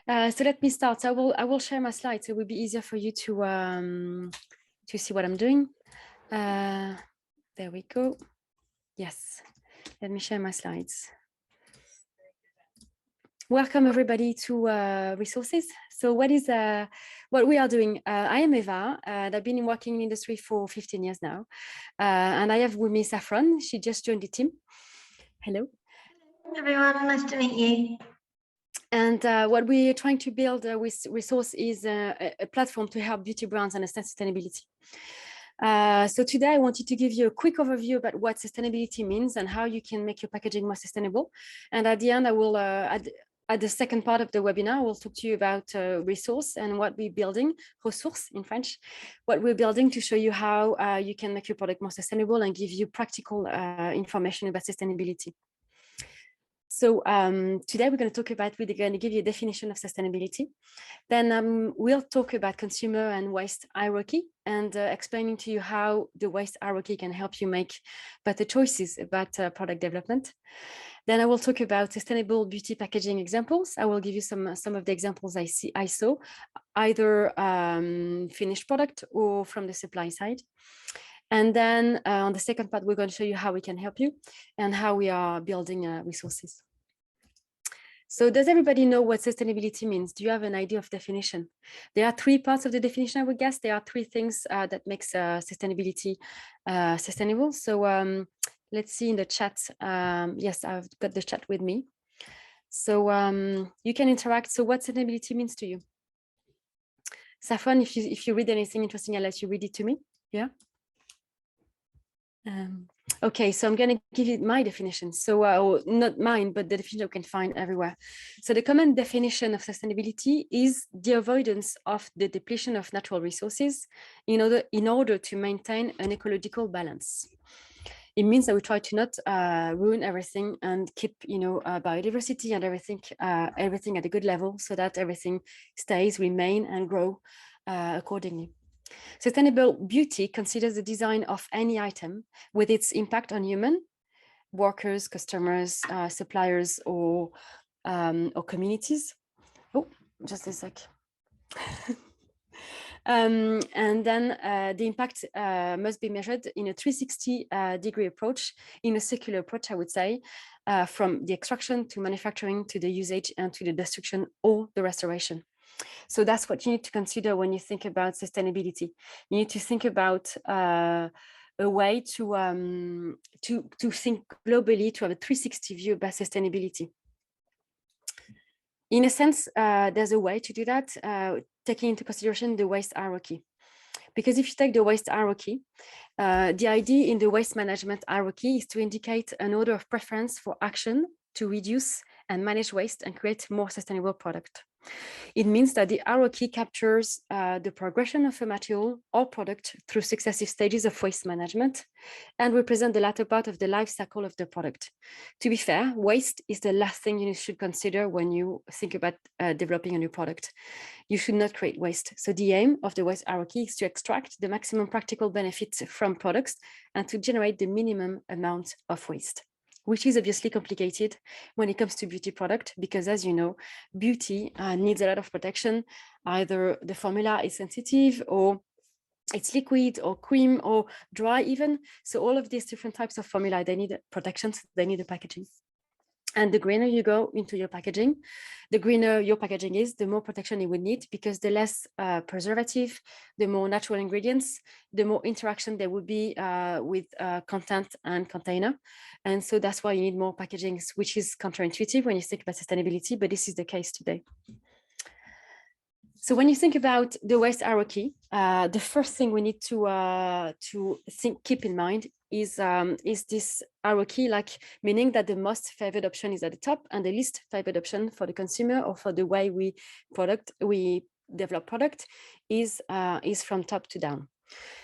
So let me start. I will share my slides. So it will be easier for you to see what I'm doing. There we go. Yes, let me share my slides. Welcome everybody to Resources. So what we are doing? I am Eva, and I've been working in the industry for 15 years now. And I have with me Saffron. She just joined the team. Hello. Hello everyone, nice to meet you. And what we're trying to build with Resource is a platform to help beauty brands understand sustainability. So today I wanted to give you a quick overview about what sustainability means and how you can make your packaging more sustainable. And at the end, I will, at the second part of the webinar, I will talk to you about Resource and what we're building, ressources in French, what we're building to show you how you can make your product more sustainable and give you practical information about sustainability. So today we're going to talk about, we're going to give you a definition of sustainability. Then we'll talk about consumer and waste hierarchy and explaining to you how the waste hierarchy can help you make better choices about product development. Then I will talk about sustainable beauty packaging examples. I will give you some of the examples I saw, either finished product or from the supply side. And then on the second part, we're going to show you how we can help you and how we are building Resources. So does everybody know what sustainability means? Do you have an idea of definition? There are three parts of the definition, I would guess. There are three things that makes sustainability sustainable. So let's see in the chat. Yes, I've got the chat with me. So you can interact. So what sustainability means to you? Saffron, if you read anything interesting, I'll let you read it to me. Yeah. Okay, so I'm going to give you my definition. So not mine, but the definition you can find everywhere. So the common definition of sustainability is the avoidance of the depletion of natural resources in order to maintain an ecological balance. It means that we try to not ruin everything and keep, biodiversity and everything at a good level so that everything stays, remain, and grow accordingly. Sustainable beauty considers the design of any item with its impact on human, workers, customers, suppliers, or communities. Oh, just a sec. And then the impact must be measured in a 360-degree approach, in a circular approach, I would say, from the extraction to manufacturing to the usage and to the destruction or the restoration. So that's what you need to consider when you think about sustainability. You need to think about a way to think globally, to have a 360 view about sustainability. In a sense, there's a way to do that, taking into consideration the waste hierarchy. Because if you take the waste hierarchy, the idea in the waste management hierarchy is to indicate an order of preference for action to reduce and manage waste and create more sustainable product. It means that the hierarchy captures the progression of a material or product through successive stages of waste management and represent the latter part of the life cycle of the product. To be fair, waste is the last thing you should consider when you think about developing a new product. You should not create waste. So the aim of the waste hierarchy is to extract the maximum practical benefits from products and to generate the minimum amount of waste, which is obviously complicated when it comes to beauty product, because as you know, beauty needs a lot of protection. Either the formula is sensitive or it's liquid or cream or dry even. So all of these different types of formula, they need protections, they need the packaging. And the greener you go into your packaging, the greener your packaging is, the more protection it would need, because the less preservative, the more natural ingredients, the more interaction there would be with content and container. And so that's why you need more packaging, which is counterintuitive when you think about sustainability, but this is the case today. So when you think about the waste hierarchy, the first thing we need to keep in mind is this hierarchy, like meaning that the most favored option is at the top and the least favored option for the consumer or for the way we develop product is from top to down.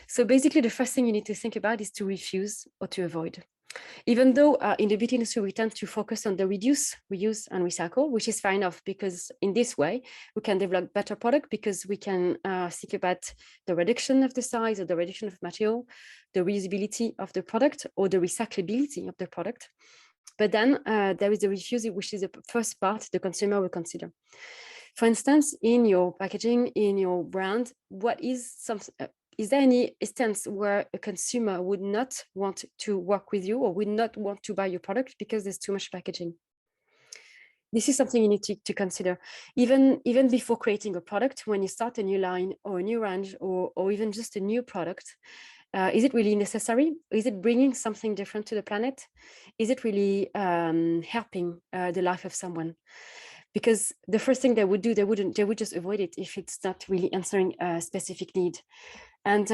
So basically, the first thing you need to think about is to refuse or to avoid. Even though in the beauty industry, we tend to focus on the reduce, reuse, and recycle, which is fair enough, because in this way, we can develop better product because we can think about the reduction of the size or the reduction of material, the reusability of the product or the recyclability of the product. But then there is the refuse, which is the first part the consumer will consider. For instance, in your packaging, in your brand, is there any instance where a consumer would not want to work with you or would not want to buy your product because there's too much packaging? This is something you need to consider. Even before creating a product, when you start a new line or a new range or even just a new product, is it really necessary? Is it bringing something different to the planet? Is it really helping the life of someone? Because the first thing they would do, they would just avoid it if it's not really answering a specific need. And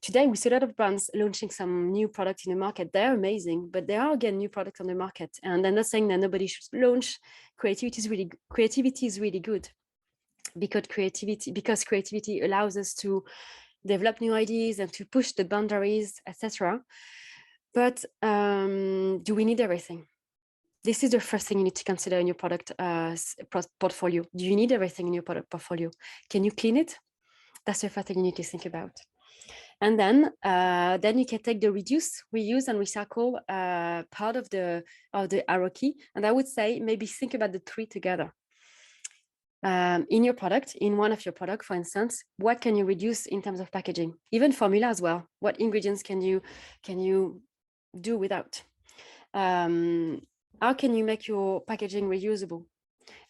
today we see a lot of brands launching some new products in the market. They're amazing, but there are again new products on the market. And I'm not saying that nobody should launch. Creativity is really good, because creativity allows us to develop new ideas and to push the boundaries, etc. But do we need everything? This is the first thing you need to consider in your product portfolio. Do you need everything in your product portfolio? Can you clean it? That's the first thing you need to think about. And then you can take the reduce, reuse, and recycle part of the hierarchy. And I would say maybe think about the three together. In your product, in one of your products, for instance, what can you reduce in terms of packaging? Even formula as well. What ingredients can you do without? How can you make your packaging reusable?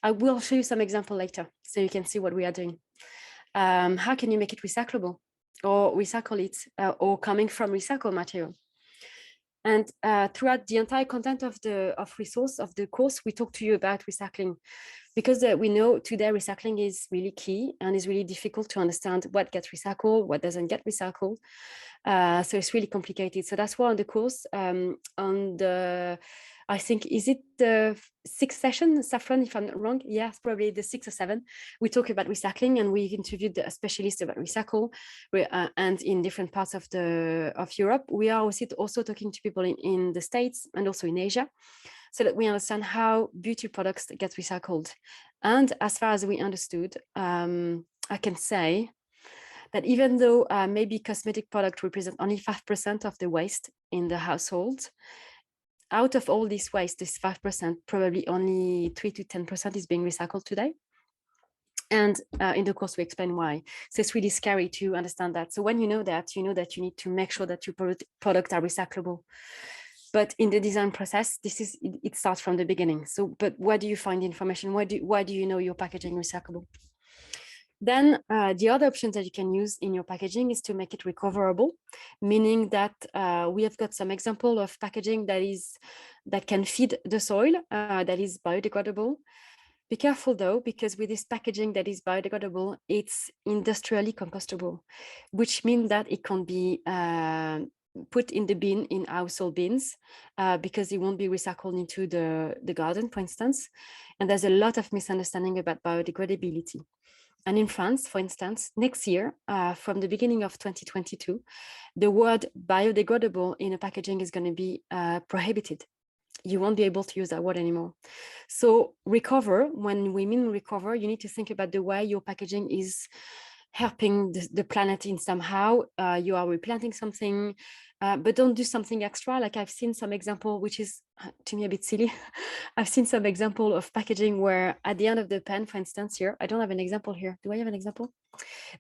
I will show you some example later so you can see what we are doing. How can you make it recyclable or recycle it or coming from recycled material? And throughout the entire content of the course, we talk to you about recycling, because we know today recycling is really key and is really difficult to understand what gets recycled, what doesn't get recycled. So it's really complicated. So that's why on the course, I think, is it the 6th session, Saffron, if I'm not wrong? Yeah, it's probably the 6th or 7th. We talk about recycling, and we've interviewed a specialist about recycle, and in different parts of Europe. We are also talking to people in the States and also in Asia, so that we understand how beauty products get recycled. And as far as we understood, I can say that even though maybe cosmetic products represent only 5% of the waste in the household, out of all this waste, this 5%, probably only 3 to 10% is being recycled today. And in the course, we explain why. So it's really scary to understand that. So when you know that you need to make sure that your products are recyclable. But in the design process, it starts from the beginning. So, but where do you find the information? Why do you know your packaging recyclable? Then the other options that you can use in your packaging is to make it recoverable, meaning that we have got some example of packaging that can feed the soil, that is biodegradable. Be careful though, because with this packaging that is biodegradable, it's industrially compostable, which means that it can be put in the bin, in household bins, because it won't be recycled into the garden, for instance. And there's a lot of misunderstanding about biodegradability. And in France, for instance, next year, from the beginning of 2022, the word biodegradable in a packaging is going to be prohibited. You won't be able to use that word anymore. So recover, when we mean recover, you need to think about the way your packaging is helping the planet in somehow. You are replanting something, but don't do something extra. Like I've seen some example, which is to me a bit silly. I've seen some example of packaging where at the end of the pen, for instance, here, I don't have an example here. Do I have an example?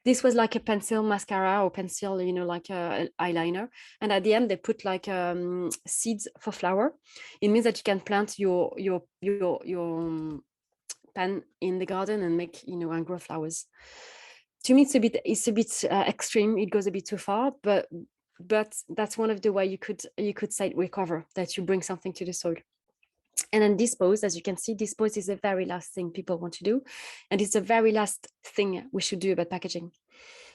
This was like a pencil mascara or pencil, like an eyeliner. And at the end, they put like seeds for flower. It means that you can plant your pen in the garden and make, and grow flowers. To me, it's a bit extreme. It goes a bit too far, but that's one of the way you could say recover, that you bring something to the soil. And then dispose, as you can see, dispose is the very last thing people want to do. And it's the very last thing we should do about packaging.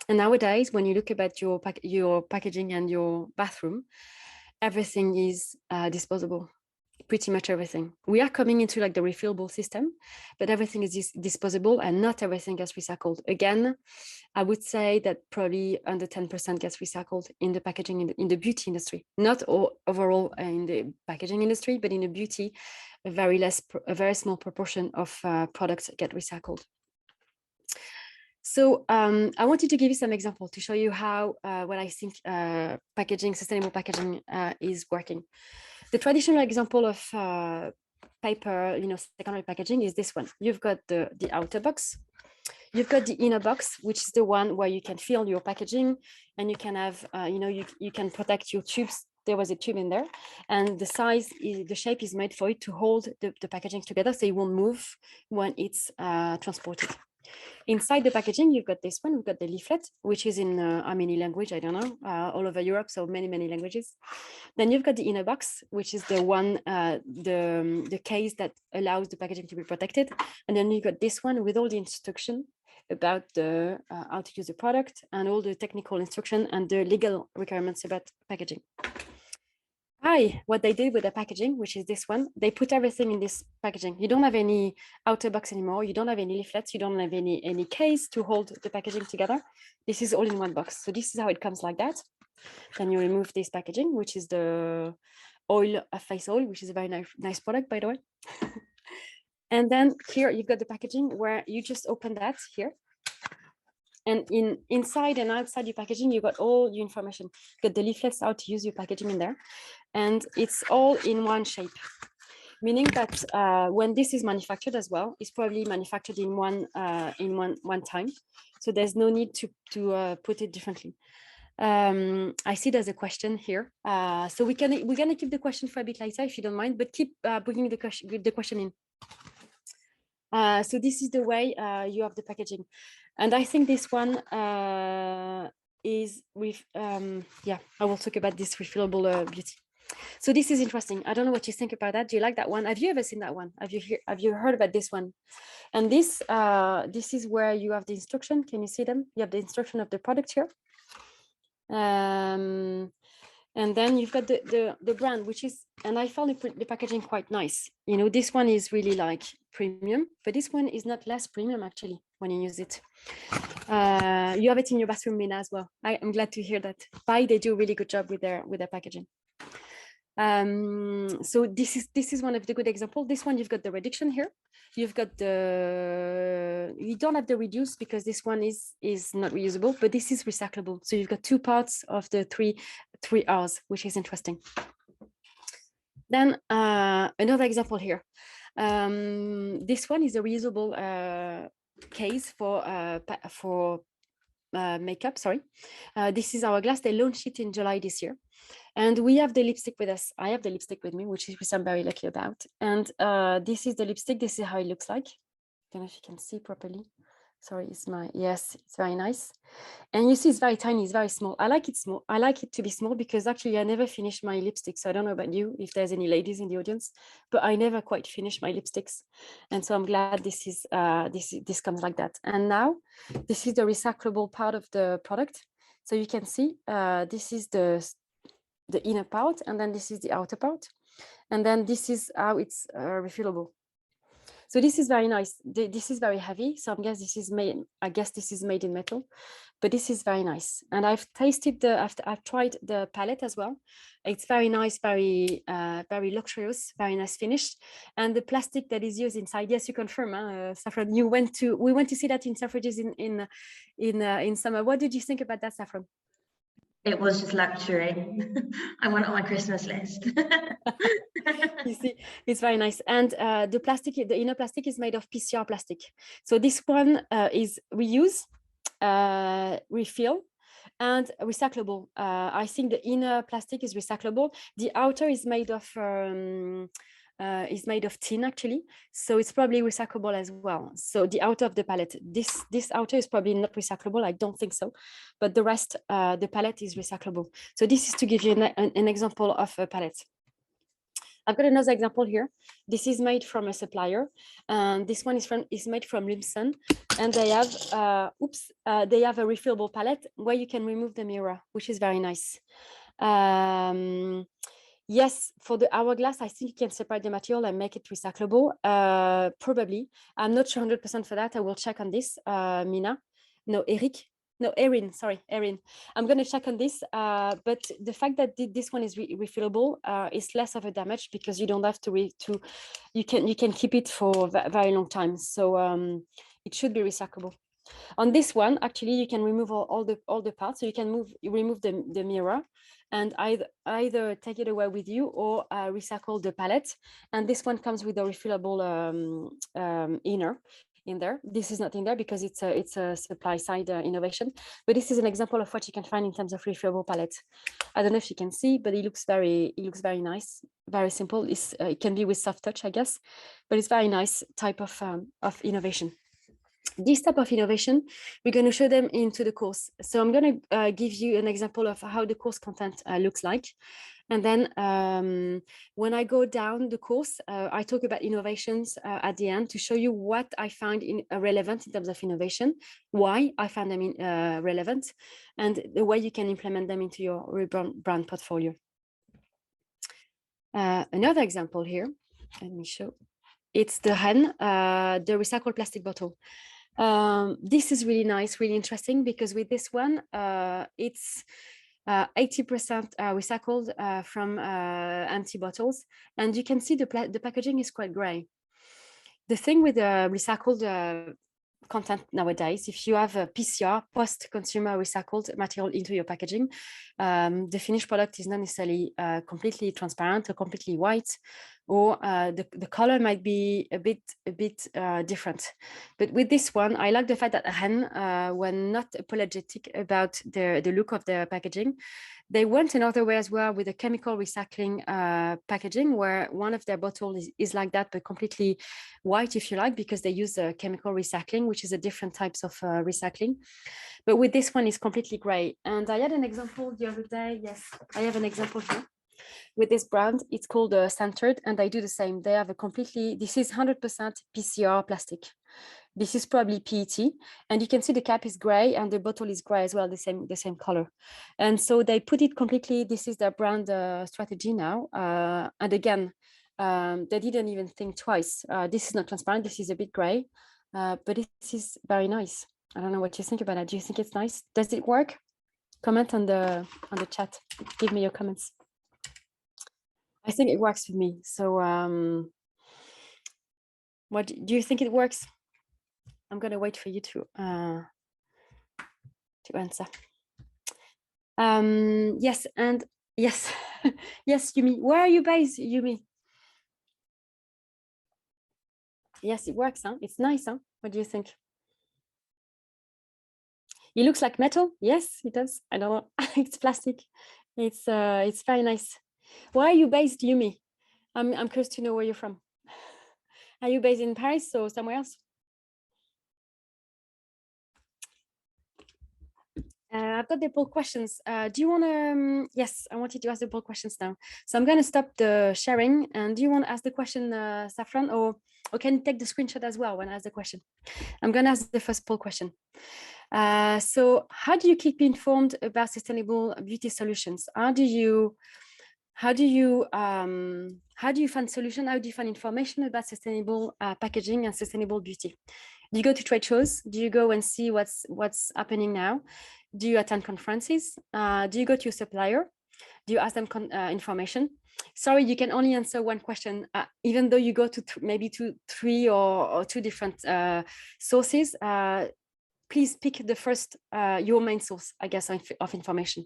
And nowadays, when you look about your packaging and your bathroom, everything is disposable. Pretty much everything. We are coming into like the refillable system, but everything is disposable and not everything gets recycled. Again, I would say that probably under 10% gets recycled in the packaging in the beauty industry. Not overall in the packaging industry, but in the beauty, a very small proportion of products get recycled. So I wanted to give you some example to show you how what I think sustainable packaging is working. The traditional example of paper, secondary packaging is this one. You've got the outer box, You've got the inner box, which is the one where you can fill your packaging, and you can have, you can protect your tubes. There was a tube in there, and the shape is made for it to hold the packaging together, so it won't move when it's transported. Inside the packaging, you've got this one. We've got the leaflet, which is in how many language, I don't know, all over Europe, so many languages. Then you've got the inner box, which is the one, the case that allows the packaging to be protected. And then you've got this one with all the instruction about the how to use the product and all the technical instruction and the legal requirements about packaging. What they did with the packaging, which is this one, they put everything in this packaging. You don't have any outer box anymore. You don't have any leaflets. You don't have any case to hold the packaging together. This is all in one box. So this is how it comes like that. Then you remove this packaging, which is the face oil, which is a very nice product, by the way. And then here you've got the packaging where you just open that here. And inside and outside your packaging, you got all your information. You got the leaflets, how to use your packaging in there. And it's all in one shape, meaning that when this is manufactured as well, it's probably manufactured in one time. So there's no need to put it differently. I see there's a question here. So we're gonna keep the question for a bit later if you don't mind, but keep putting the question in. So this is the way you have the packaging. And I think this one is with, I will talk about this refillable beauty. So this is interesting. I don't know what you think about that. Do you like that one? Have you ever seen that one? Have you heard about this one? And this is where you have the instruction. Can you see them? You have the instruction of the product here. And then you've got the brand, which is, and I found the packaging quite nice. You know, this one is really like premium, but this one is not less premium actually when you use it. You have it in your bathroom, Mina, as well. I'm glad to hear that. They do a really good job with their packaging. So this is one of the good examples. This one, you've got the reduction here. You've got you don't have the reduce because this one is not reusable, but this is recyclable. So you've got two parts of the three R's, which is interesting. Then another example here. This one is a reusable case for makeup. Sorry, this is Hourglass. They launched it in July this year. And we have the lipstick with us. I have the lipstick with me, which I'm very lucky about. And this is the lipstick. This is how it looks like. I don't know if you can see properly. Sorry, it's very nice. And you see it's very tiny, it's very small. I like it small. I like it to be small because actually I never finish my lipstick. So I don't know about you, if there's any ladies in the audience, but I never quite finish my lipsticks. And so I'm glad this comes like that. And now this is the recyclable part of the product. So you can see this is the inner part, and then this is the outer part. And then this is how it's refillable. So this is very nice. This is very heavy. So I guess this is made in metal, but this is very nice. And I've tasted I've tried the palette as well. It's very nice, very luxurious, very nice finish. And the plastic that is used inside, yes, you confirm, Saffron. We went to see that in Selfridges in summer. What did you think about that, Saffron? It was just luxury. I want it on my Christmas list. You see, it's very nice. And the inner plastic is made of PCR plastic. So this one is reuse, refill, and recyclable. I think the inner plastic is recyclable. The outer is made of tin actually, so it's probably recyclable as well. So the outer of the palette, this outer is probably not recyclable. I don't think so, but the rest, the palette is recyclable. So this is to give you an example of a palette. I've got another example here. This is made from a supplier, and this one is made from Limson, and they have a refillable palette where you can remove the mirror, which is very nice. Yes, for the Hourglass, I think you can separate the material and make it recyclable. Probably. I'm not sure 100% for that. I will check on this, Mina. No, Erin, sorry, Erin. I'm going to check on this, but the fact that this one is refillable is less of a damage because you don't have you can keep it for a very long time. So it should be recyclable. On this one, actually, you can remove all the parts. So you can remove the mirror and either take it away with you or recycle the palette. And this one comes with a refillable inner in there. This is not in there because it's a supply side innovation, but this is an example of what you can find in terms of refillable palettes. I don't know if you can see, but it looks very nice, very simple. It can be with soft touch, I guess, but it's very nice type of innovation. This type of innovation, we're going to show them into the course. So I'm going to give you an example of how the course content looks like. And then when I go down the course, I talk about innovations at the end to show you what I find relevant in terms of innovation, why I find them relevant, and the way you can implement them into your brand portfolio. Another example here, let me show. It's the hen, the recycled plastic bottle. This is really nice, really interesting, because with this one, it's 80% recycled from empty bottles. And you can see the packaging is quite gray. The thing with the recycled content nowadays, if you have a PCR, post-consumer recycled material into your packaging, the finished product is not necessarily completely transparent or completely white, or the color might be a bit different. But with this one, I like the fact that hen were not apologetic about the look of the packaging. They went another way as well with a chemical recycling packaging, where one of their bottles is like that, but completely white, if you like, because they use chemical recycling, which is a different types of recycling. But with this one, it's completely gray. And I had an example the other day. Yes, I have an example here. With this brand, it's called Centered, and they do the same. They have a completely, this is 100% PCR plastic. This is probably PET, and you can see the cap is gray and the bottle is gray as well, the same color. And so they put it completely, this is their brand strategy now. And again, they didn't even think twice. This is not transparent, this is a bit gray, but this is very nice. I don't know what you think about it. Do you think it's nice? Does it work? Comment on the chat, give me your comments. I think it works for me. So what do you think it works? I'm going to wait for you to answer. Yes, and yes, yes, Yumi. Where are you based, Yumi? Yes, it works, huh? It's nice, huh? What do you think? It looks like metal. Yes, it does. I don't know. It's plastic. It's very nice. Where are you based, Yumi? I'm curious to know where you're from. Are you based in Paris or somewhere else? I've got the poll questions. Do you want to? Yes, I wanted to ask the poll questions now. So I'm going to stop the sharing. And do you want to ask the question, Saffron, or can you take the screenshot as well when I ask the question? I'm going to ask the first poll question. So how do you keep informed about sustainable beauty solutions? How do you find solution? How do you find information about sustainable packaging and sustainable beauty? Do you go to trade shows? Do you go and see what's happening now? Do you attend conferences? Do you go to your supplier? Do you ask them information? Sorry, you can only answer one question, even though you go to maybe three or two different sources. Please pick the first, your main source, I guess, of information.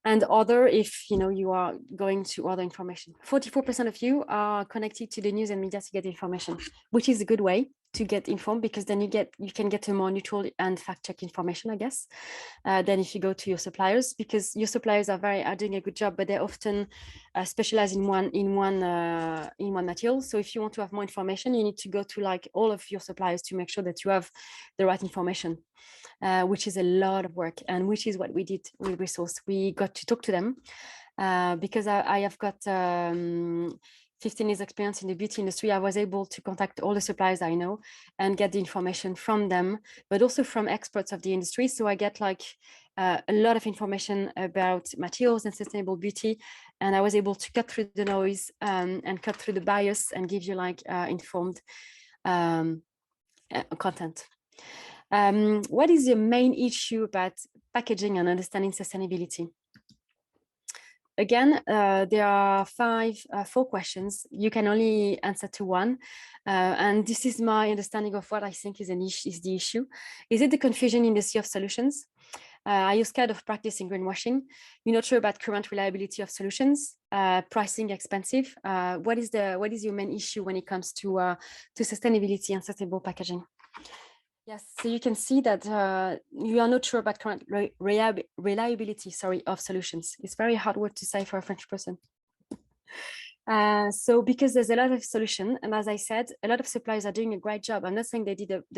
And other, if you are going to other information. 44% of you are connected to the news and media to get information, which is a good way to get informed, because then you can get a more neutral and fact-check information, I guess, than if you go to your suppliers, because your suppliers are doing a good job, but they're often specialized in one material. So if you want to have more information, you need to go to like all of your suppliers to make sure that you have the right information. Which is a lot of work, and which is what we did with Resource. We got to talk to them because I have got 15 years experience in the beauty industry. I was able to contact all the suppliers I know and get the information from them, but also from experts of the industry. So I get like a lot of information about materials and sustainable beauty, and I was able to cut through the noise and cut through the bias and give you like informed content. What is your main issue about packaging and understanding sustainability? Again, there are four questions. You can only answer to one. And this is my understanding of what I think is the issue. Is it the confusion in the sea of solutions? Are you scared of practicing greenwashing? You're not sure about current reliability of solutions? Pricing expensive? What is your main issue when it comes to sustainability and sustainable packaging? Yes, so you can see that you are not sure about current reliability, of solutions. It's very hard word to say for a French person. So because there's a lot of solution, and as I said, a lot of suppliers are doing a great job. I'm not saying they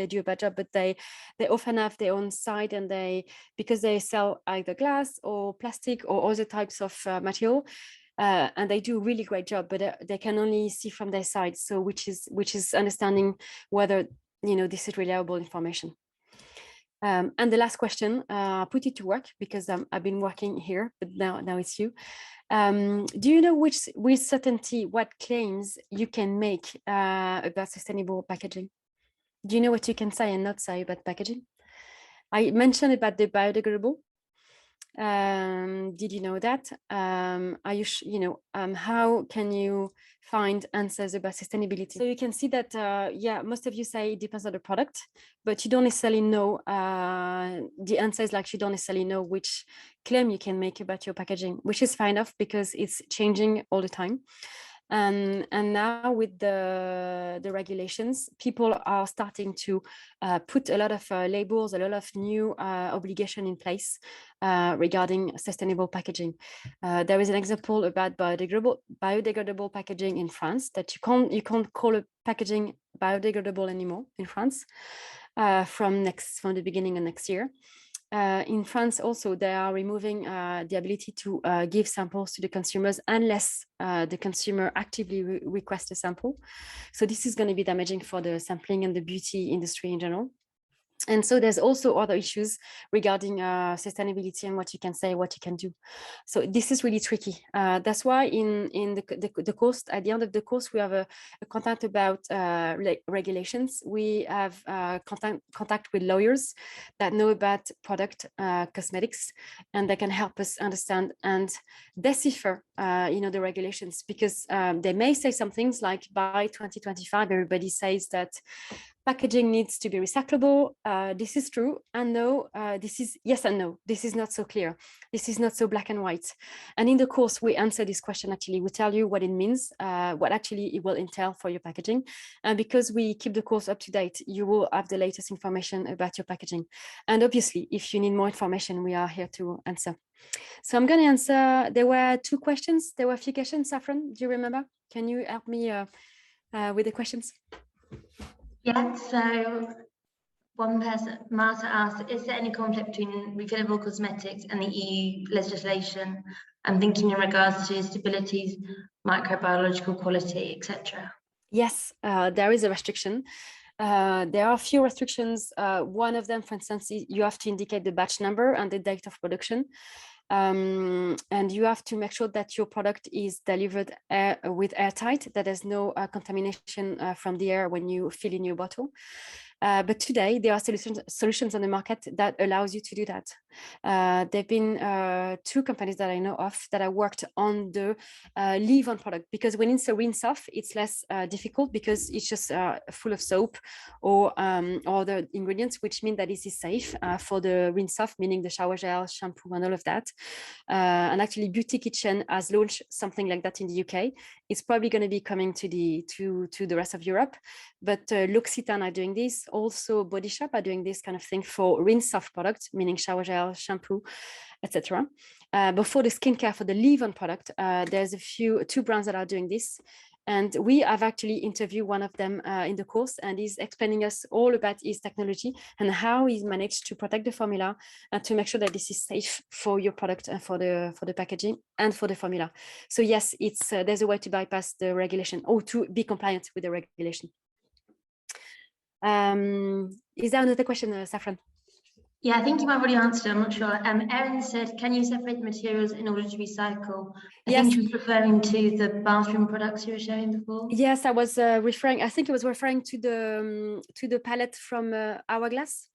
do a bad job, but they often have their own side, and because they sell either glass or plastic or other types of material, and they do a really great job, but they can only see from their side. So which is understanding whether this is reliable information. And the last question, put it to work, because I've been working here, but now it's you. Do you know with certainty what claims you can make about sustainable packaging? Do you know what you can say and not say about packaging? I mentioned about the biodegradable. Did you know that? Are you how can you find answers about sustainability? So you can see that, yeah, most of you say it depends on the product, but you don't necessarily know the answers, like you don't necessarily know which claim you can make about your packaging, which is fine enough because it's changing all the time. And now with the regulations, people are starting to put a lot of labels, a lot of new obligation in place regarding sustainable packaging. There is an example about biodegradable packaging in France, that you can't call a packaging biodegradable anymore in France from the beginning of next year. In France also, they are removing the ability to give samples to the consumers unless the consumer actively requests a sample. So this is going to be damaging for the sampling and the beauty industry in general. And so there's also other issues regarding sustainability and what you can say, what you can do. So this is really tricky. That's why in the course, at the end of the course, we have a content about regulations. We have contact with lawyers that know about product cosmetics, and they can help us understand and decipher the regulations, because they may say some things like by 2025, everybody says that packaging needs to be recyclable. This is true, and no, this is yes and no. This is not so clear. This is not so black and white. And in the course, we answer this question. Actually, we tell you what it means, what actually it will entail for your packaging. And because we keep the course up to date, you will have the latest information about your packaging. And obviously, if you need more information, we are here to answer. So I'm going to answer. There were two questions. There were a few questions. Saffron, do you remember? Can you help me with the questions? Yeah, so one person, Marta, asked, is there any conflict between refillable cosmetics and the EU legislation? I'm thinking in regards to stability, microbiological quality, etc. Yes, there is a restriction. There are a few restrictions. One of them, for instance, is you have to indicate the batch number and the date of production. And you have to make sure that your product is delivered with airtight, that there's no contamination from the air when you fill in your bottle. But today there are solutions on the market that allows you to do that. There have been two companies that I know of that have worked on the leave-on product, because when it's a rinse-off, it's less difficult because it's just full of soap or other ingredients, which mean that this is safe for the rinse-off, meaning the shower gel, shampoo, and all of that. And actually, Beauty Kitchen has launched something like that in the UK. It's probably going to be coming to the rest of Europe, but L'Occitane are doing this. Also, Body Shop are doing this kind of thing for rinse-off products, meaning shower gel, shampoo, etc. But for the skincare, for the leave-on product, there's two brands that are doing this. And we have actually interviewed one of them in the course, and he's explaining us all about his technology and how he's managed to protect the formula and to make sure that this is safe for your product and for the packaging and for the formula. So yes, it's there's a way to bypass the regulation or to be compliant with the regulation. Is there another question, Saffron? Yeah, I think you might have already answered. I'm not sure. Erin said, can you separate the materials in order to recycle? I think she was referring to the bathroom products you were showing before. Yes, I was referring. I think it was referring to the palette from Hourglass.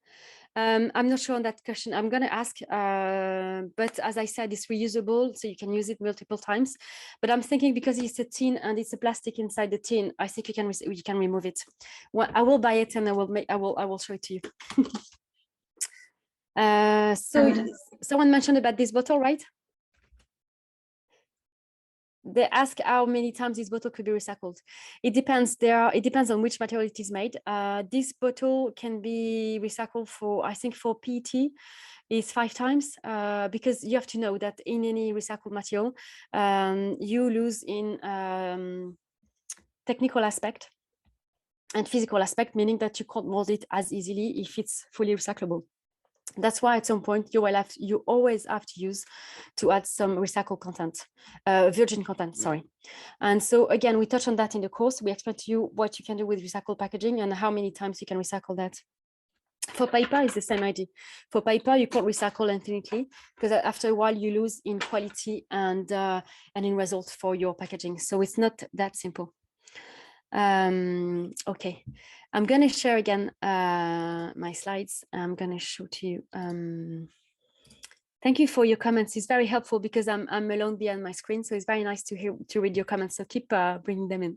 I'm not sure on that question. I'm going to ask, but as I said, it's reusable, so you can use it multiple times. But I'm thinking because it's a tin and it's a plastic inside the tin, I think you can remove it. Well, I will buy it and I will show it to you. So someone mentioned about this bottle, right? they ask how many times this bottle could be recycled. It depends. It depends on which material it is made. This bottle can be recycled for, I think, for PET is 5 times, because you have to know that in any recycled material, you lose in technical aspect and physical aspect, meaning that you can't mold it as easily if it's fully recyclable. That's why at some point you always have to add some recycled content, virgin content, sorry. And so again, we touch on that in the course. We explain to you what you can do with recycled packaging and how many times you can recycle that. For paper, it's the same idea. For paper, you can't recycle infinitely because after a while you lose in quality and in results for your packaging. So it's not that simple. Okay, I'm going to share again my slides. I'm going to show to you. Thank you for your comments. It's very helpful because I'm alone behind my screen, so it's very nice to read your comments. So keep bringing them in.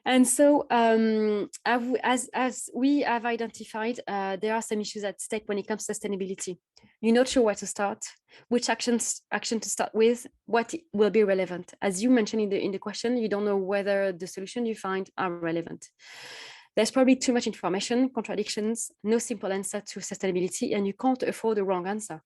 And so as we have identified, there are some issues at stake when it comes to sustainability. You're not sure where to start, which action to start with, what will be relevant. As you mentioned in the question, you don't know whether the solution you find are relevant. There's probably too much information, contradictions, no simple answer to sustainability, and you can't afford a wrong answer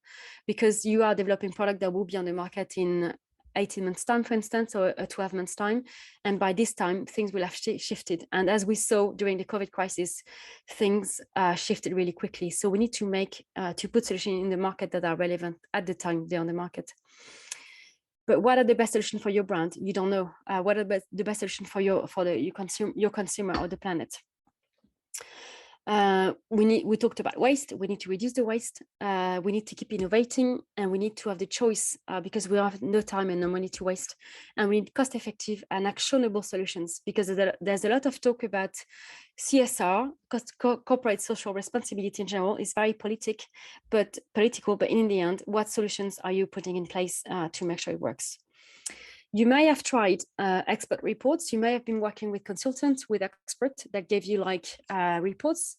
because you are developing product that will be on the market in 18 months time, for instance, or a 12 months time. And by this time, things will have shifted. And as we saw during the COVID crisis, things shifted really quickly. So we need to put solutions in the market that are relevant at the time they're on the market. But what are the best solutions for your brand? You don't know. What are the best solutions for your consumer or the planet? We talked about waste. We need to reduce the waste. We need to keep innovating, and we need to have the choice because we have no time and no money to waste. And we need cost-effective and actionable solutions because there's a lot of talk about CSR, corporate social responsibility in general, is very political. But in the end, what solutions are you putting in place to make sure it works? You may have tried expert reports. You may have been working with consultants, with experts that gave you reports,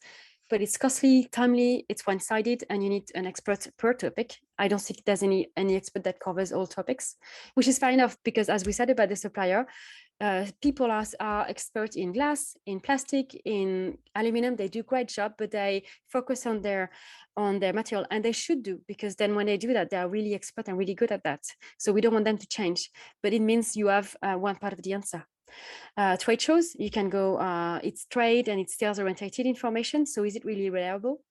but it's costly, timely, it's one-sided, and you need an expert per topic. I don't think there's any expert that covers all topics, which is fair enough because as we said about the supplier, people are experts in glass, in plastic, in aluminum. They do a great job, but they focus on their material, and they should do, because then when they do that, they are really expert and really good at that. So we don't want them to change, but it means you have one part of the answer. Trade shows, you can go, it's trade and it's sales oriented information. So is it really reliable?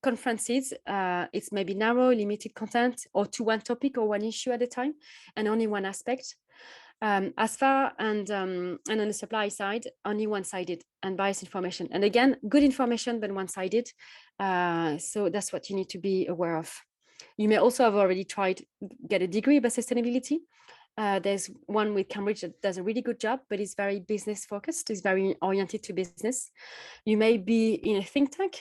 Conferences, it's maybe narrow, limited content, or to one topic or one issue at a time, and only one aspect. As far and on the supply side, only one-sided and biased information. And again, good information, but one-sided. So that's what you need to be aware of. You may also have already tried get a degree about sustainability. There's one with Cambridge that does a really good job, but it's very business focused. It's very oriented to business. You may be in a think tank.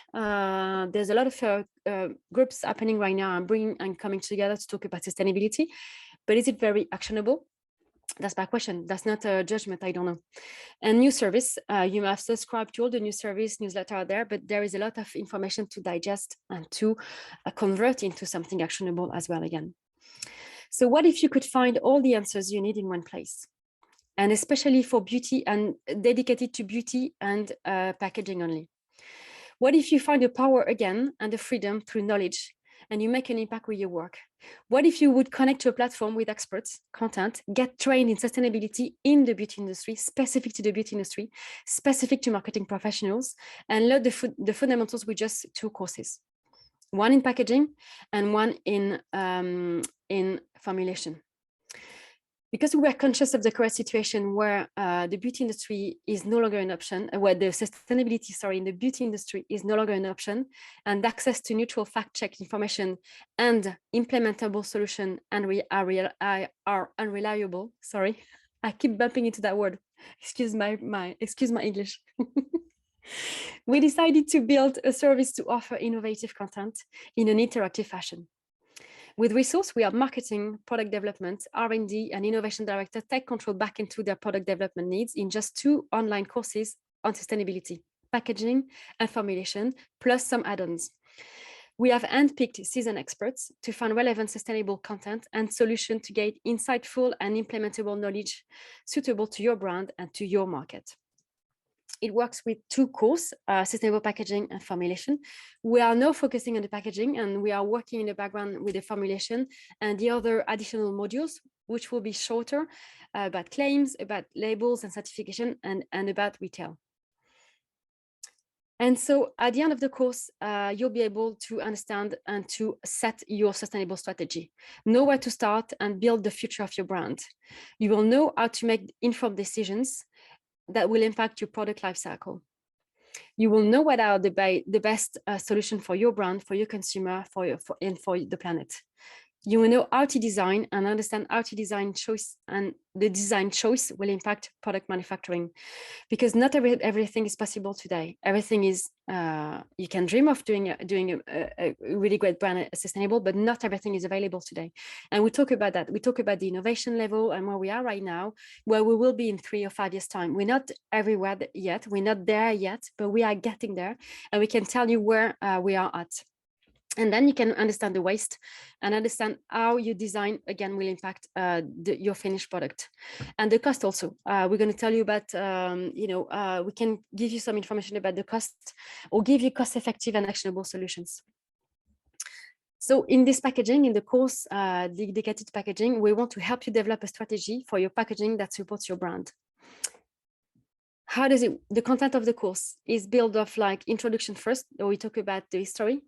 There's a lot of groups happening right now and coming together to talk about sustainability, but is it very actionable? That's my question. That's not a judgment. I don't know. And new service, you have subscribed to all the new service newsletter out there, but there is a lot of information to digest and to convert into something actionable as well again. So what if you could find all the answers you need in one place? And especially for beauty and dedicated to beauty and packaging only. What if you find the power again and the freedom through knowledge and you make an impact with your work? What if you would connect to a platform with experts, content, get trained in sustainability in the beauty industry, specific to the beauty industry, specific to marketing professionals, and learn the fundamentals with just 2 courses, one in packaging and one in formulation? Because we are conscious of the current situation where the beauty industry is no longer an option, where the sustainability, in the beauty industry is no longer an option, and access to neutral fact-checked information and implementable solution are unreliable. Sorry, I keep bumping into that word. Excuse my English. We decided to build a service to offer innovative content in an interactive fashion. With Resource, we are marketing, product development, R&D, and innovation director take control back into their product development needs in just 2 online courses on sustainability, packaging, and formulation, plus some add-ons. We have handpicked seasoned experts to find relevant sustainable content and solutions to gain insightful and implementable knowledge suitable to your brand and to your market. It works with two cores, sustainable packaging and formulation. We are now focusing on the packaging, and we are working in the background with the formulation and the other additional modules, which will be shorter, about claims, about labels and certification, and about retail. And so at the end of the course, you'll be able to understand and to set your sustainable strategy, know where to start and build the future of your brand. You will know how to make informed decisions that will impact your product lifecycle. You will know what are the best solution for your brand, for your consumer, and for the planet. You will know how to design and understand how to design choice, and the design choice will impact product manufacturing, because not everything is possible today. Everything is, you can dream of doing a really great brand sustainable, but not everything is available today. And we talk about that. We talk about the innovation level and where we are right now, where we will be in 3 or 5 years time. We're not everywhere yet. We're not there yet, but we are getting there, and we can tell you where we are at. And then you can understand the waste and understand how your design, again, will impact your finished product. And the cost also. We're going to tell you about, we can give you some information about the cost, or give you cost-effective and actionable solutions. So in this packaging, in the course dedicated to packaging, we want to help you develop a strategy for your packaging that supports your brand. How does it, the content of the course is built of like introduction first, or we talk about the history.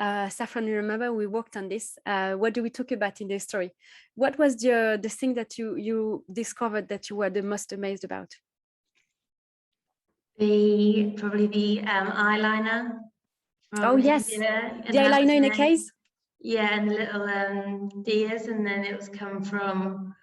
Saffron, you remember we worked on this. What do we talk about in the story? What was the thing that you discovered that you were the most amazed about? Probably the eyeliner. Oh yes, the eyeliner in a case. Yeah, and little deers, and then it was come from,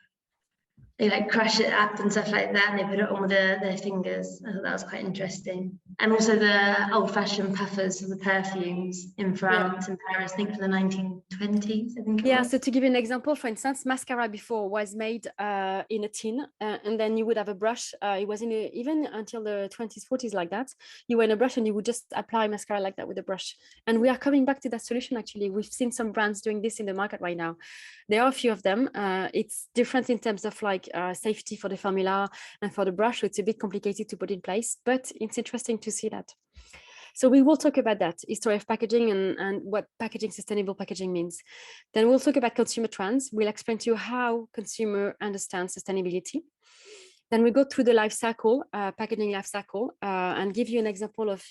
they like crush it up and stuff like that, and they put it on with their fingers. I thought that was quite interesting. And also the old-fashioned puffers of the perfumes in France and Paris, I think from the 1920s, I think it was. So to give you an example, for instance, mascara before was made in a tin, and then you would have a brush. It was even until the 20s, 40s like that. You were in a brush and you would just apply mascara like that with a brush. And we are coming back to that solution, actually. We've seen some brands doing this in the market right now. There are a few of them. It's different in terms of like safety for the formula and for the brush. So it's a bit complicated to put in place, but it's interesting to see that. So we will talk about that, history of packaging and what sustainable packaging means. Then we'll talk about consumer trends. We'll explain to you how consumer understands sustainability. Then we go through the life cycle, packaging life cycle, and give you an example of,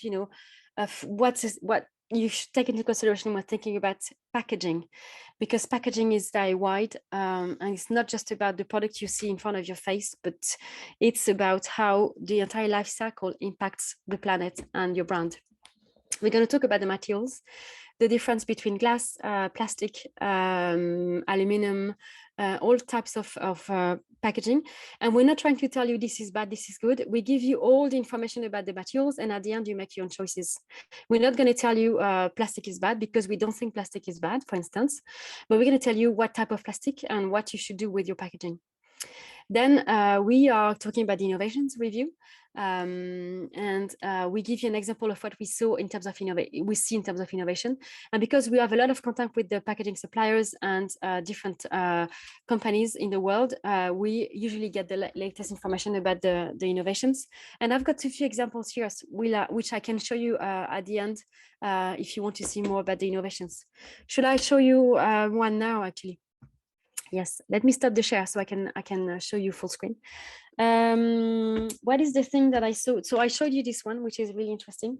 of what you should take into consideration when thinking about packaging, because packaging is very wide, and it's not just about the product you see in front of your face, but it's about how the entire life cycle impacts the planet and your brand. We're going to talk about the materials, the difference between glass, plastic, aluminum, all types of packaging. And we're not trying to tell you this is bad, this is good. We give you all the information about the materials, and at the end, you make your own choices. We're not going to tell you plastic is bad, because we don't think plastic is bad, for instance, but we're going to tell you what type of plastic and what you should do with your packaging. Then we are talking about the innovations review, and we give you an example of what we saw in terms of innovation. And because we have a lot of contact with the packaging suppliers and different companies in the world, we usually get the latest information about the innovations. And I've got a few examples here, which I can show you at the end if you want to see more about the innovations. Should I show you one now, actually? Yes, let me stop the share so I can show you full screen. What is the thing that I saw? So I showed you this one, which is really interesting.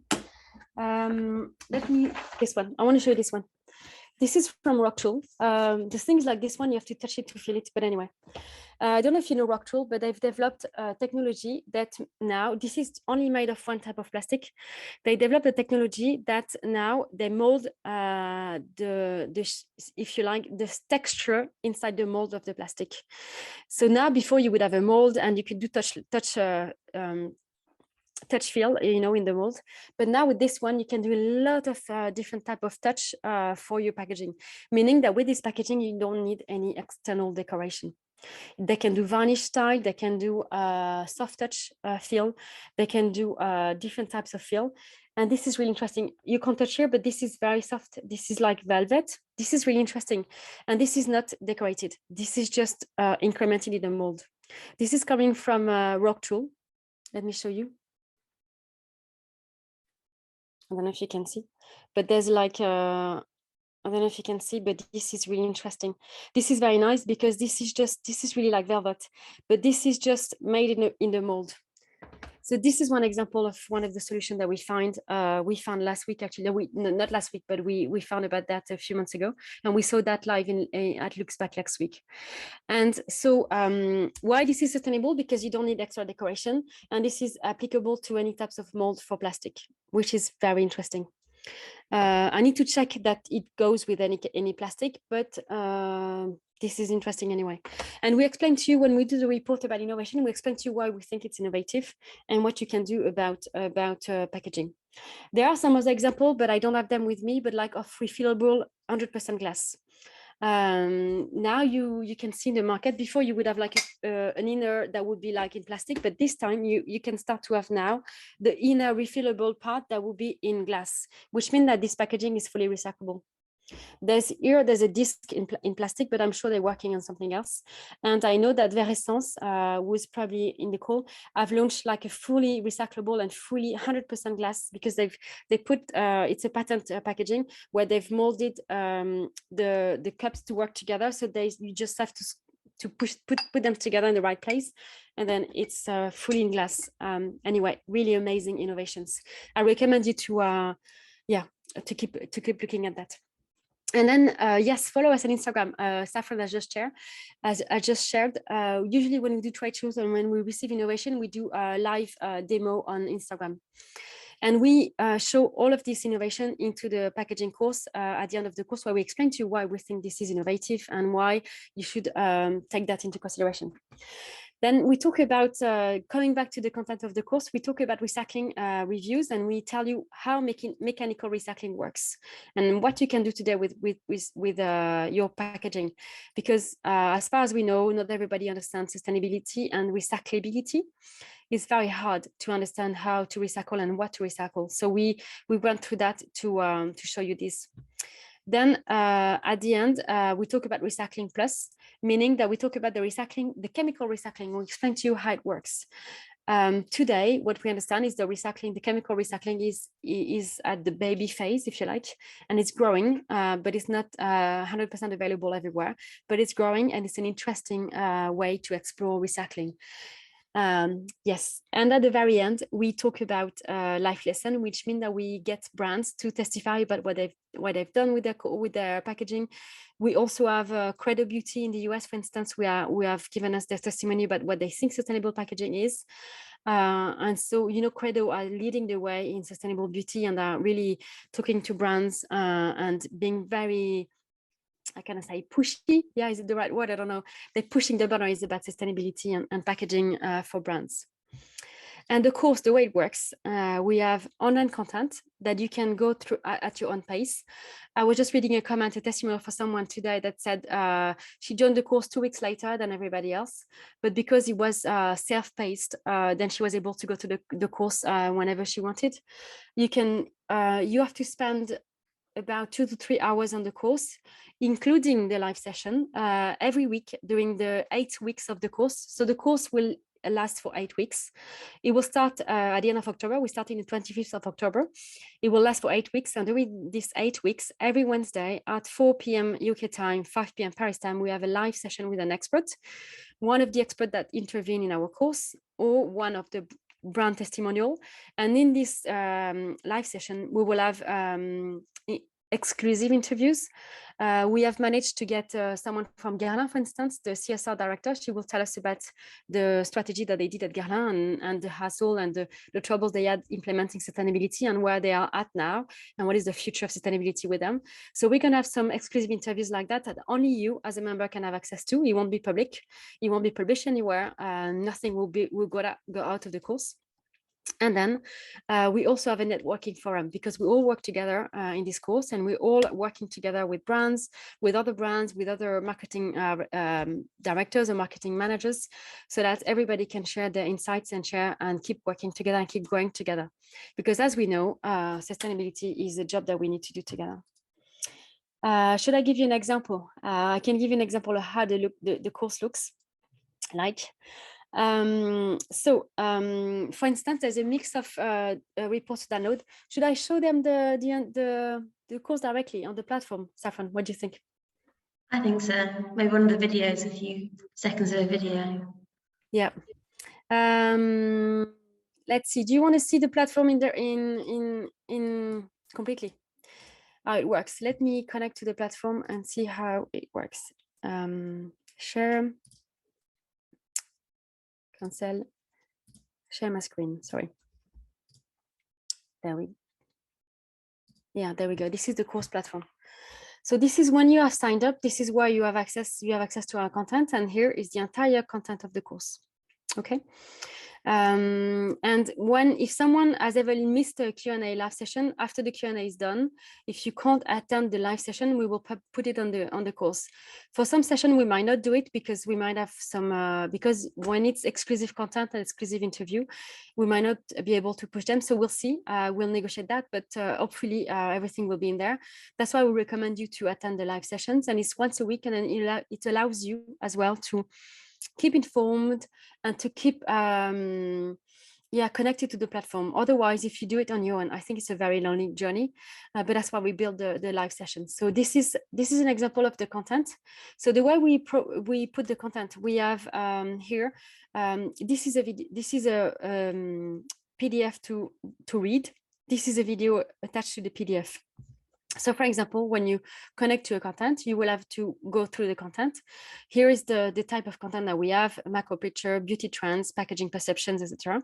This one, I want to show you this one. This is from Rocktool. The things like this one, you have to touch it to feel it. But anyway, I don't know if you know Rocktool, but they've developed technology that now, this is only made of one type of plastic. They developed a technology that now they mold if you like, the texture inside the mold of the plastic. So now, before you would have a mold and you could do touch feel, in the mold, but now with this one you can do a lot of different type of touch for your packaging, meaning that with this packaging you don't need any external decoration. They can do varnish style, they can do soft touch feel, they can do different types of feel, And this is really interesting. You can't touch here, but this is very soft. This is like velvet. This is really interesting. And this is not decorated. This is just incremented in the mold. This is coming from Rock Tool. Let me show you. I don't know if you can see, but there's like, I don't know if you can see, but this is really interesting. This is very nice because this is really like velvet, but this is just made in the mold. So this is one example of one of the solutions that we found last week, actually. Not last week, but we found about that a few months ago, and we saw that live at Luxpack last week. And so why this is sustainable? Because you don't need extra decoration, and this is applicable to any types of mold for plastic, which is very interesting. I need to check that it goes with any plastic, but this is interesting anyway. And we explained to you when we do the report about innovation, we explained to you why we think it's innovative and what you can do about packaging. There are some other examples, but I don't have them with me, but like of refillable 100% glass. Now you can see in the market. Before you would have like an inner that would be like in plastic, but this time you can start to have now the inner refillable part that will be in glass, which means that this packaging is fully recyclable. There's a disc in plastic, but I'm sure they're working on something else. And I know that Veresence, who's probably in the call, have launched like a fully recyclable and fully 100% glass, because they put it's a patent packaging where they've molded the cups to work together. So you just have to put them together in the right place, and then it's fully in glass. Anyway, really amazing innovations. I recommend you to keep looking at that. And then, yes, follow us on Instagram. Saffron has just shared. As I just shared, usually when we do trade shows and when we receive innovation, we do a live demo on Instagram. And we show all of this innovation into the packaging course at the end of the course, where we explain to you why we think this is innovative and why you should take that into consideration. Then we talk about, coming back to the content of the course, we talk about recycling reviews, and we tell you how mechanical recycling works and what you can do today with your packaging. Because as far as we know, not everybody understands sustainability and recyclability. It's very hard to understand how to recycle and what to recycle. So we went through that to show you this. Then at the end, we talk about recycling plus, meaning that we talk about the chemical recycling. We explain to you how it works. Today, what we understand is the chemical recycling is at the baby phase, if you like, and it's growing, but it's not 100% available everywhere, but it's growing, and it's an interesting way to explore recycling. Yes, and at the very end we talk about life lesson, which means that we get brands to testify about what they've done with their packaging. We also have Credo Beauty in the US, for instance. We have given us their testimony about what they think sustainable packaging is, and so, you know, Credo are leading the way in sustainable beauty and are really talking to brands and being very, I kind of say pushy. Yeah, is it the right word? I don't know. They're pushing the boundaries about sustainability and packaging for brands. And the course, the way it works, we have online content that you can go through at your own pace. I was just reading a testimonial for someone today that said she joined the course 2 weeks later than everybody else, but because it was self-paced, then she was able to go to the course whenever she wanted. You have to spend about 2 to 3 hours on the course, including the live session, every week during the 8 weeks of the course. So the course will last for 8 weeks. It will start at the end of October. We start on the 25th of October. It will last for 8 weeks. And during these 8 weeks, every Wednesday at 4 p.m. UK time, 5 p.m. Paris time, we have a live session with an expert, one of the experts that intervene in our course, or one of the brand testimonial. And in this live session, we will have exclusive interviews. We have managed to get someone from Guerlain, for instance, the CSR director. She will tell us about the strategy that they did at Guerlain and the hassle and the troubles they had implementing sustainability and where they are at now and what is the future of sustainability with them. So we're going to have some exclusive interviews like that only you as a member can have access to. It won't be public. It won't be published anywhere. Nothing will go out of the course. And then we also have a networking forum, because we all work together in this course, and we're all working together with brands, with other marketing directors or marketing managers, so that everybody can share their insights and share and keep working together and keep growing together. Because as we know, sustainability is a job that we need to do together. Should I give you an example? I can give you an example of how the course looks like. For instance, there's a mix of reports to download. Should I show them the course directly on the platform? Saffron, what do you think? I think so. Maybe one of the videos, a few seconds of a video. Yeah. Let's see. Do you want to see the platform in completely? How it works? Let me connect to the platform and see how it works. Share. Cancel. Share my screen. Sorry. There we go. This is the course platform. So this is when you have signed up. This is where you have access to our content, and here is the entire content of the course. Okay. And if someone has ever missed a Q&A live session, after the Q&A is done, if you can't attend the live session, we will put it on the course. For some session, we might not do it because we might have some because when it's exclusive content and exclusive interview, we might not be able to push them. So we'll see. We'll negotiate that, but hopefully everything will be in there. That's why we recommend you to attend the live sessions, and it's once a week, and then it allows you as well to keep informed and to keep connected to the platform. Otherwise, if you do it on your own, I think it's a very lonely journey, but that's why we build the live sessions. So this is an example of the content. So the way we put the content, we have here, this is a PDF to read. This is a video attached to the PDF. So for example, when you connect to a content, you will have to go through the content. Here is the type of content that we have: macro picture, beauty trends, packaging perceptions, etc.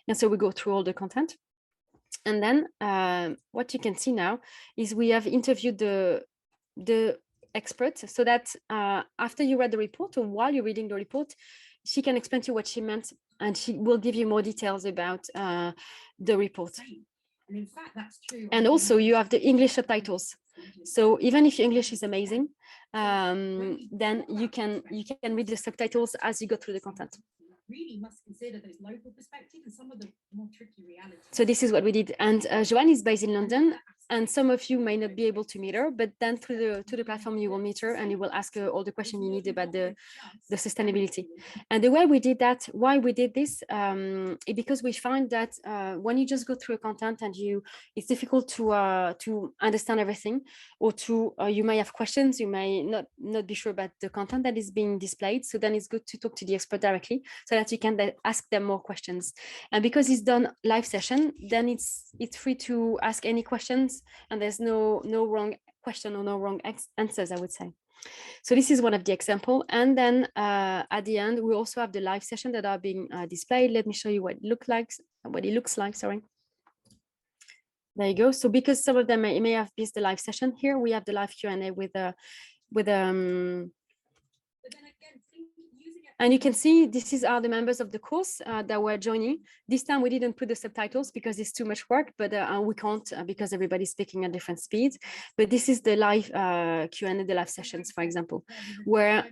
And so we go through all the content. And then what you can see now is we have interviewed the expert, so that after you read the report, or while you're reading the report, she can explain to you what she meant, and she will give you more details about the report. And in fact, that's true. And also you have the English subtitles. So even if your English is amazing, then you can read the subtitles as you go through the content. Really must consider those local perspectives and some of the more tricky realities. So this is what we did. And Joanne is based in London, and some of you may not be able to meet her, but then through the platform you will meet her, and you will ask her all the questions you need about the sustainability. And the way we did that, why we did this, because we find that when you just go through a content and it's difficult to understand everything, or you may have questions, you may not be sure about the content that is being displayed. So then it's good to talk to the expert directly, so that you can ask them more questions. And because it's done live session, then it's free to ask any questions, and there's no wrong question or no wrong answers, I would say. So this is one of the example. And then at the end, we also have the live session that are being displayed. Let me show you what it looks like. Sorry. There you go. So because some of them may have missed the live session, here we have the live Q&A and you can see these are the members of the course that were joining. This time we didn't put the subtitles because it's too much work, but we can't because everybody's speaking at different speeds. But this is the live Q&A, the live sessions, for example, where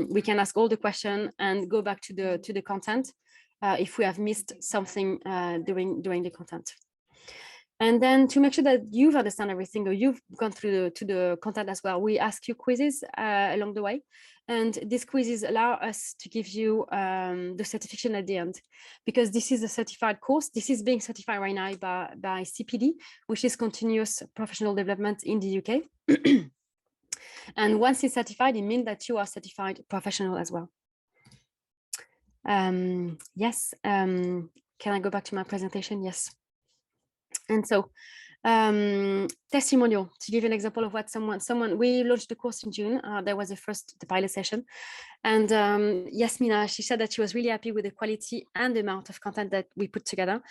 we can ask all the questions and go back to the content if we have missed something during the content. And then to make sure that you've understand everything, or you've gone through to the content as well, we ask you quizzes along the way. And these quizzes allow us to give you the certification at the end, because this is a certified course. This is being certified right now by CPD, which is Continuous Professional Development in the UK. And once it's certified, it means that you are certified professional as well. Yes. Can I go back to my presentation? Yes. And so Testimonial, to give you an example of what we launched the course in June. There was the pilot session, and Yasmina, she said that she was really happy with the quality and the amount of content that we put together.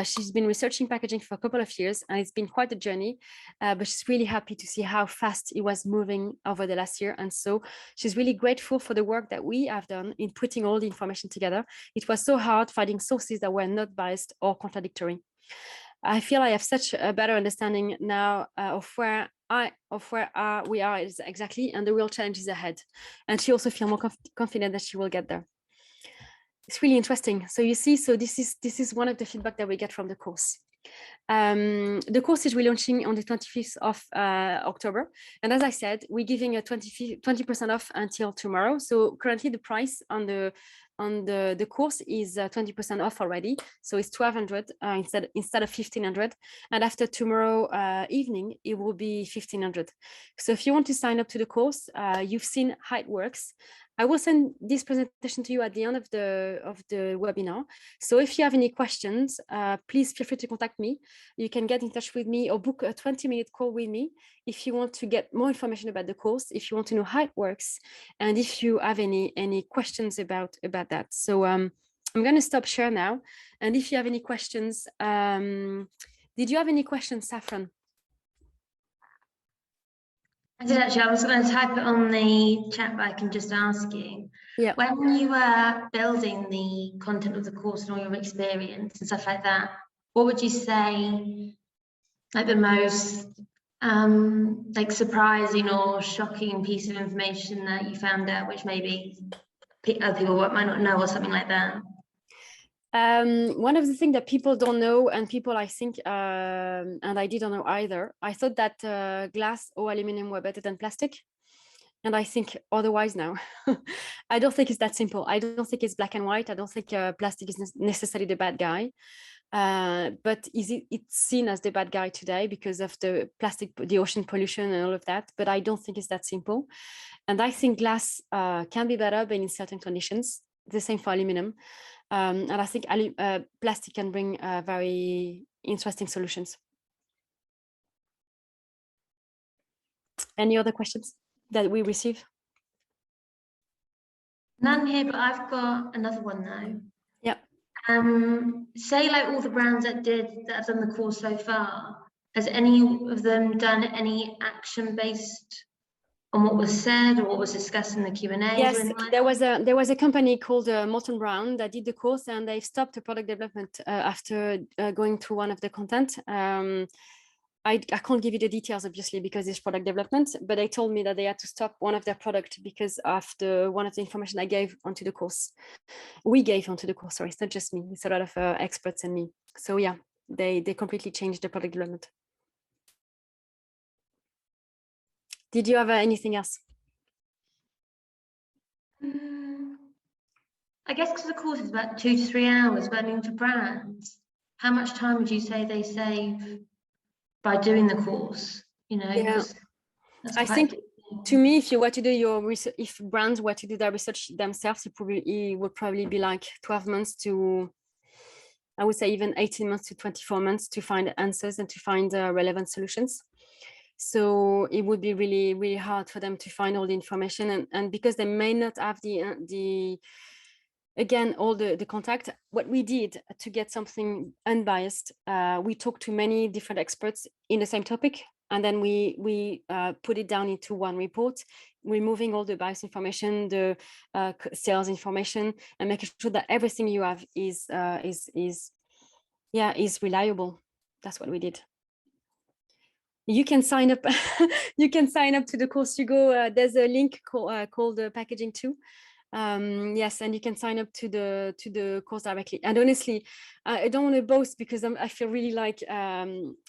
She's been researching packaging for a couple of years, and it's been quite a journey, but she's really happy to see how fast it was moving over the last year. And so she's really grateful for the work that we have done in putting all the information together. It was so hard finding sources that were not biased or contradictory. I feel I have such a better understanding now of where we are exactly, and the real challenges ahead. And she also feels more confident that she will get there. It's really interesting. So you see, so this is one of the feedback that we get from the course. The course is relaunching on the 25th of October. And as I said, we're giving a 20% off until tomorrow. So currently the price on the course is 20% off already. So it's 1,200 instead of 1,500. And after tomorrow evening, it will be 1,500. So if you want to sign up to the course, you've seen how it works. I will send this presentation to you at the end of the webinar. So if you have any questions, please feel free to contact me. You can get in touch with me or book a 20-minute call with me if you want to get more information about the course, if you want to know how it works, and if you have any questions about that. So I'm going to stop share now. And if you have any questions, did you have any questions, Saffron? I did actually. I was going to type it on the chat, but I can just ask you. Yeah. When you were building the content of the course and all your experience and stuff like that, what would you say, like the most like surprising or shocking piece of information that you found out, which maybe other people might not know, or something like that? One of the things that people don't know, and people I think, and I didn't know either, I thought that glass or aluminum were better than plastic. And I think otherwise now. I don't think it's that simple. I don't think it's black and white. I don't think plastic is necessarily the bad guy. But it's seen as the bad guy today because of the ocean pollution and all of that. But I don't think it's that simple. And I think glass can be better, but in certain conditions. The same for aluminum. And I think plastic can bring very interesting solutions. Any other questions that we receive? None here, but I've got another one though. Yeah. Say like all the brands that have done the course so far, has any of them done any action based on what was said or what was discussed in the Q&A? Yes, there was a company called Molton Brown that did the course, and they stopped the product development after going through one of the content. I can't give you the details, obviously, because it's product development, but they told me that they had to stop one of their products because of one of the information I gave onto the course. We gave onto the course, sorry, it's not just me. It's a lot of experts and me. So yeah, they completely changed the product development. Did you have anything else? I guess because the course is about 2 to 3 hours, but I mean for brands, how much time would you say they save by doing the course? You know, yeah. I think to me, if you were to do your research, if brands were to do their research themselves, it would probably be like 12 months to, I would say even 18 months to 24 months to find answers and to find relevant solutions. So it would be really, really hard for them to find all the information, and because they may not have again, all the contact. What we did to get something unbiased, we talked to many different experts in the same topic, and then we put it down into one report, removing all the bias information, the sales information, and making sure that everything you have is reliable. That's what we did. You can sign up. You can sign up to the course. You go. There's a link called Packaging 2. Yes, and you can sign up to the course directly. And honestly, I don't want to boast because I feel really like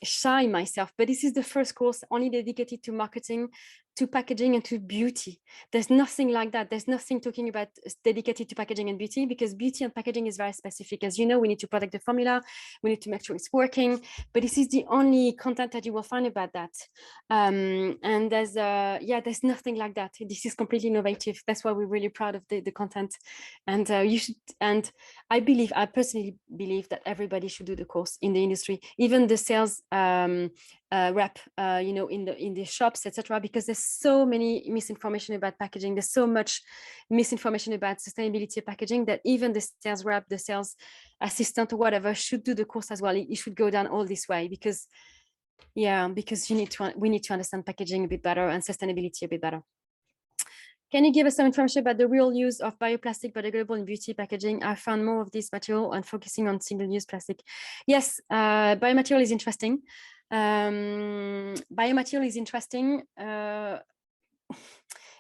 shy myself, but this is the first course only dedicated to marketing to packaging and to beauty. There's nothing like that. There's nothing talking about dedicated to packaging and beauty, because beauty and packaging is very specific. As you know, we need to protect the formula. We need to make sure it's working, but this is the only content that you will find about that. And there's nothing like that. This is completely innovative. That's why we're really proud of the content. And you should, and I personally believe that everybody should do the course in the industry, even the sales rep, in the shops, etc., because there's so many misinformation about packaging. There's so much misinformation about sustainability of packaging that even the sales rep, the sales assistant, or whatever, should do the course as well. You should go down all this way, because we need to understand packaging a bit better and sustainability a bit better. Can you give us some information about the real use of bioplastic biodegradable in beauty packaging? I found more of this material and focusing on single-use plastic. Yes, biomaterial is interesting. Biomaterial is interesting.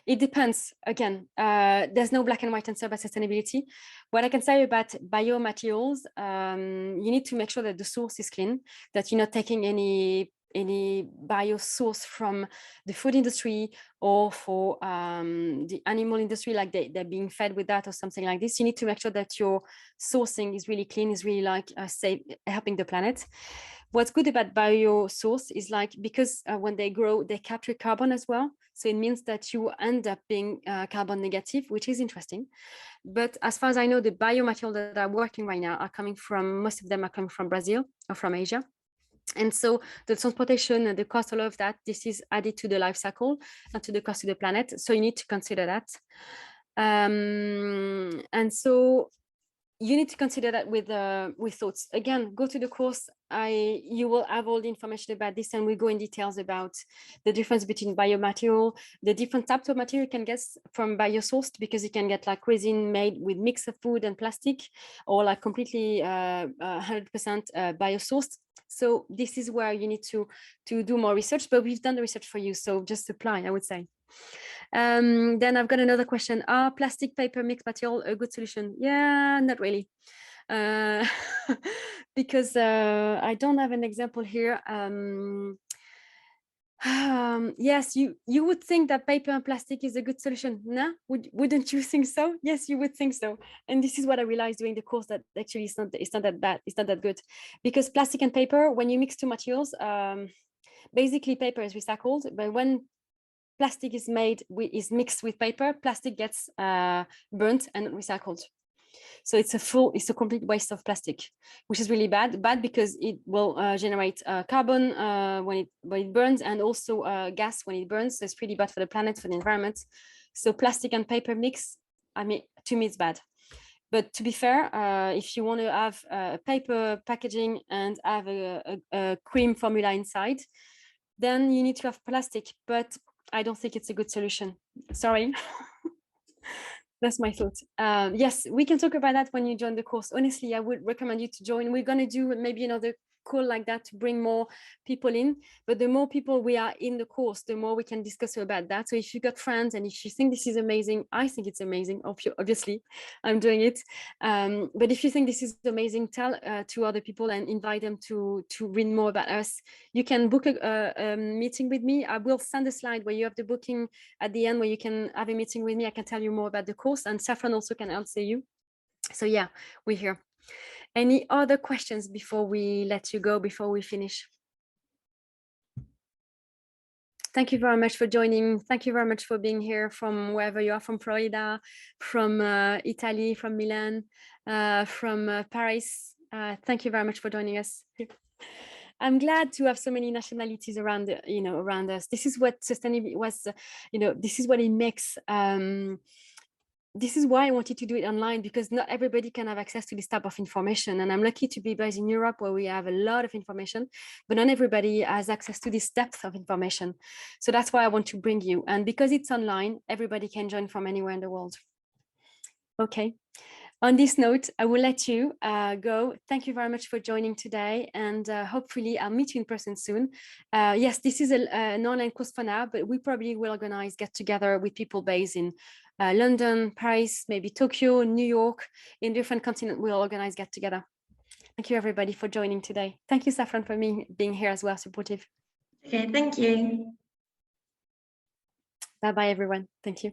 It depends. Again, there's no black and white answer about sustainability. What I can say about biomaterials, you need to make sure that the source is clean, that you're not taking any bio source from the food industry or for the animal industry, like they're being fed with that or something like this. You need to make sure that your sourcing is really clean, is really like safe, helping the planet. What's good about bio source is like, because when they grow, they capture carbon as well. So it means that you end up being carbon negative, which is interesting. But as far as I know, the biomaterial that are working right now are coming from, most of them are coming from Brazil or from Asia. And so the transportation and the cost, all of that, this is added to the life cycle and to the cost of the planet. So you need to consider that. And so you need to consider that with thoughts. Again, go to the course. You will have all the information about this, and we go in details about the difference between biomaterial, the different types of material you can get from biosourced, because you can get like resin made with mix of food and plastic, or like completely 100% biosourced. So this is where you need to do more research, but we've done the research for you. So just apply, I would say. Then I've got another question. Are plastic paper mixed material a good solution? Yeah, not really. Because I don't have an example here. Yes, you would think that paper and plastic is a good solution. No, wouldn't you think so? Yes, you would think so. And this is what I realized during the course, that actually it's not that bad. It's not that good, because plastic and paper, when you mix two materials, basically paper is recycled, but when plastic is mixed with paper, plastic gets burnt and recycled. So it's a complete waste of plastic, which is really bad because it will generate carbon when it burns, and also gas when it burns. So it's pretty bad for the planet, for the environment. So plastic and paper mix, I mean, to me, it's bad. But to be fair, if you want to have paper packaging and have a cream formula inside, then you need to have plastic. But I don't think it's a good solution. Sorry. That's my thought. Yes, we can talk about that when you join the course. Honestly, I would recommend you to join. We're going to do maybe another call like that to bring more people in. But the more people we are in the course, the more we can discuss about that. So if you got friends and if you think this is amazing, I think it's amazing. Obviously, I'm doing it. But if you think this is amazing, tell to other people and invite them to read more about us. You can book a meeting with me. I will send a slide where you have the booking at the end, where you can have a meeting with me. I can tell you more about the course, and Saffron also can answer you. So yeah, we're here. Any other questions before we let you go, before we finish? Thank you very much for joining. Thank you very much for being here from wherever you are, from Florida, from Italy, from Milan, from Paris. Thank you very much for joining us. I'm glad to have so many nationalities around, around us. This is what sustainability was, this is what it makes. This is why I wanted to do it online, because not everybody can have access to this type of information. And I'm lucky to be based in Europe, where we have a lot of information, but not everybody has access to this depth of information. So that's why I want to bring you. And because it's online, everybody can join from anywhere in the world. Okay. On this note, I will let you go. Thank you very much for joining today, and hopefully I'll meet you in person soon. Yes, this is an online course for now, but we probably will organize get together with people based in London, Paris, maybe Tokyo, New York, in different continents. We'll organize get together. Thank you everybody for joining today. Thank you, Saffron, for being here as well, supportive. Okay, thank you. Bye bye, everyone. Thank you.